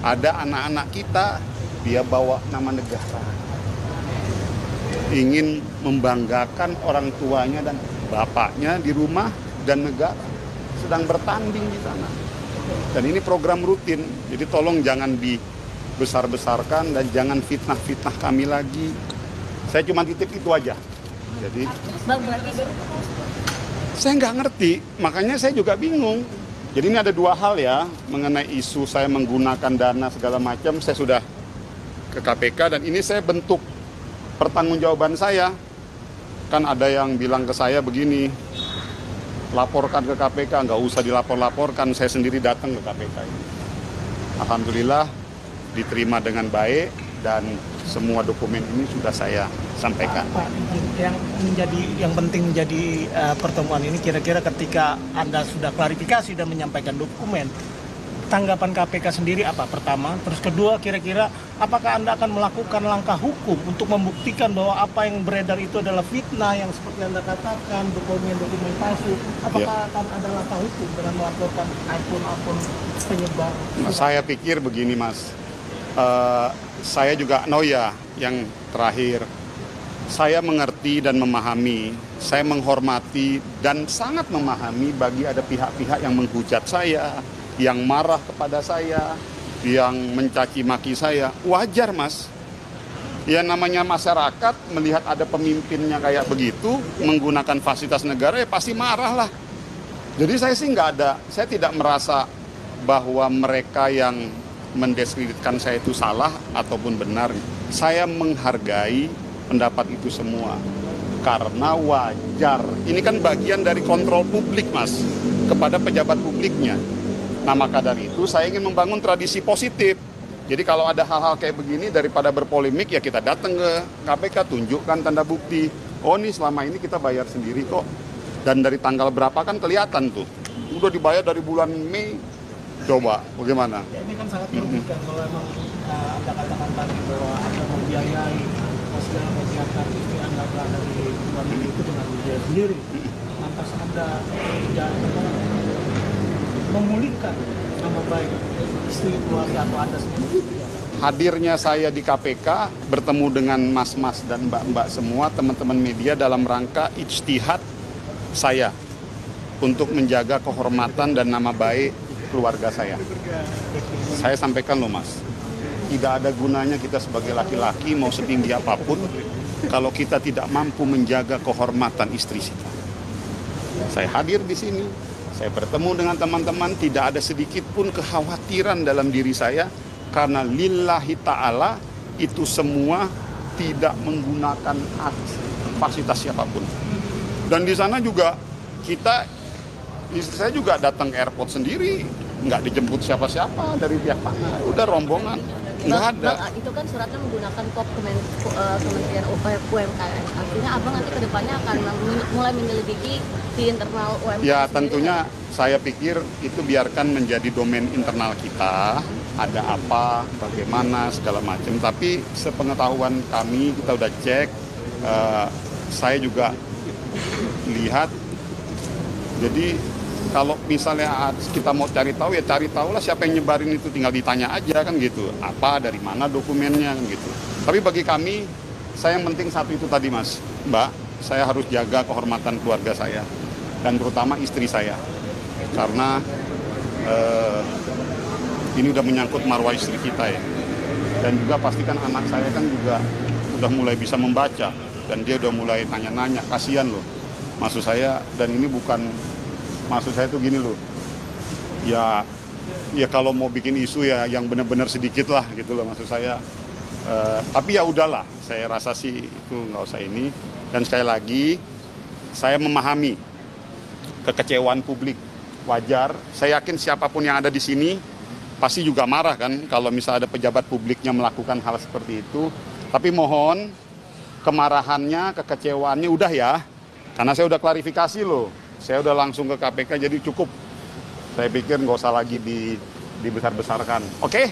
Ada anak-anak kita, dia bawa nama negara. Ingin membanggakan orang tuanya dan bapaknya di rumah dan negara. Sedang bertanding di sana. Dan ini program rutin, jadi tolong jangan dibesar-besarkan dan jangan fitnah-fitnah kami lagi. Saya cuma titip itu aja. Jadi, saya nggak ngerti, makanya saya juga bingung. Jadi ini ada dua hal ya, mengenai isu saya menggunakan dana segala macam, saya sudah ke KPK dan ini saya bentuk pertanggungjawaban saya. Kan ada yang bilang ke saya begini, laporkan ke KPK, nggak usah dilapor-laporkan, saya sendiri datang ke KPK ini. Alhamdulillah diterima dengan baik dan semua dokumen ini sudah saya sampaikan. Pak, yang penting menjadi pertemuan ini kira-kira ketika Anda sudah klarifikasi dan menyampaikan dokumen, tanggapan KPK sendiri apa? Pertama, terus kedua kira-kira apakah Anda akan melakukan langkah hukum untuk membuktikan bahwa apa yang beredar itu adalah fitnah yang seperti Anda katakan, dokumen-dokumen palsu? Apakah akan ada langkah hukum dengan melaporkan akun-akun penyebar? Nah, saya pikir begini Mas, saya juga yang terakhir, saya mengerti dan memahami, saya menghormati dan sangat memahami bagi ada pihak-pihak yang menghujat saya, yang marah kepada saya, yang mencaci maki saya. Wajar Mas, ya namanya masyarakat melihat ada pemimpinnya kayak begitu, menggunakan fasilitas negara ya pasti marah lah. Jadi saya sih saya tidak merasa bahwa mereka yang mendiskreditkan saya itu salah ataupun benar. Saya menghargai pendapat itu semua karena wajar. Ini kan bagian dari kontrol publik Mas kepada pejabat publiknya. Nah maka dari itu saya ingin membangun tradisi positif. Jadi kalau ada hal-hal kayak begini daripada berpolemik ya kita datang ke KPK, tunjukkan tanda bukti. Oh ini selama ini kita bayar sendiri kok. Dan dari tanggal berapa kan kelihatan tuh. Udah dibayar dari bulan Mei. Coba bagaimana? Ya, ini kan sangat merugikan kalau memang Anda katakan tadi bahwa Anda membiayai segala kegiatan istri Anda berada di luar negeri itu dengan biaya sendiri. Lantas Anda tidak memulihkan nama baik istri keluarga atau Anda sendiri. Hadirnya saya di KPK bertemu dengan mas-mas dan mbak-mbak semua teman-teman media dalam rangka ijtihad saya untuk menjaga kehormatan dan nama baik keluarga saya. Saya sampaikan loh Mas, tidak ada gunanya kita sebagai laki-laki mau setinggi apapun kalau kita tidak mampu menjaga kehormatan istri kita. Saya hadir di sini, saya bertemu dengan teman-teman, tidak ada sedikit pun kekhawatiran dalam diri saya karena lillahi ta'ala itu semua tidak menggunakan fasilitas siapapun. Dan di sana juga istri saya juga datang ke airport sendiri, nggak dijemput siapa-siapa dari pihak mana, udah rombongan, nggak ada. Bang, itu kan suratnya menggunakan kop Kementerian UMKM. Artinya Abang nanti kedepannya akan mulai menyelidiki di internal UMKM. Ya tentunya saya pikir itu biarkan menjadi domain internal kita, ada apa, bagaimana, segala macam. Tapi sepengetahuan kami, kita udah cek, saya juga lihat, jadi kalau misalnya kita mau cari tahu ya cari tahu lah siapa yang nyebarin itu, tinggal ditanya aja kan gitu, apa dari mana dokumennya kan gitu. Tapi bagi kami, saya yang penting satu itu tadi Mas, Mbak, saya harus jaga kehormatan keluarga saya dan terutama istri saya karena ini udah menyangkut marwah istri kita ya, dan juga pastikan anak saya kan juga udah mulai bisa membaca dan dia udah mulai nanya-nanya, kasihan loh. Maksud saya, dan ini bukan, maksud saya tuh gini loh, ya kalau mau bikin isu ya yang benar-benar sedikit lah gitu loh maksud saya. Tapi ya udahlah, saya rasa sih itu nggak usah ini. Dan sekali lagi, saya memahami kekecewaan publik, wajar. Saya yakin siapapun yang ada di sini pasti juga marah kan kalau misalnya ada pejabat publiknya melakukan hal seperti itu. Tapi mohon kemarahannya, kekecewaannya udah ya. Karena saya udah klarifikasi loh, saya udah langsung ke KPK, jadi cukup. Saya pikir nggak usah lagi dibesar-besarkan. Oke?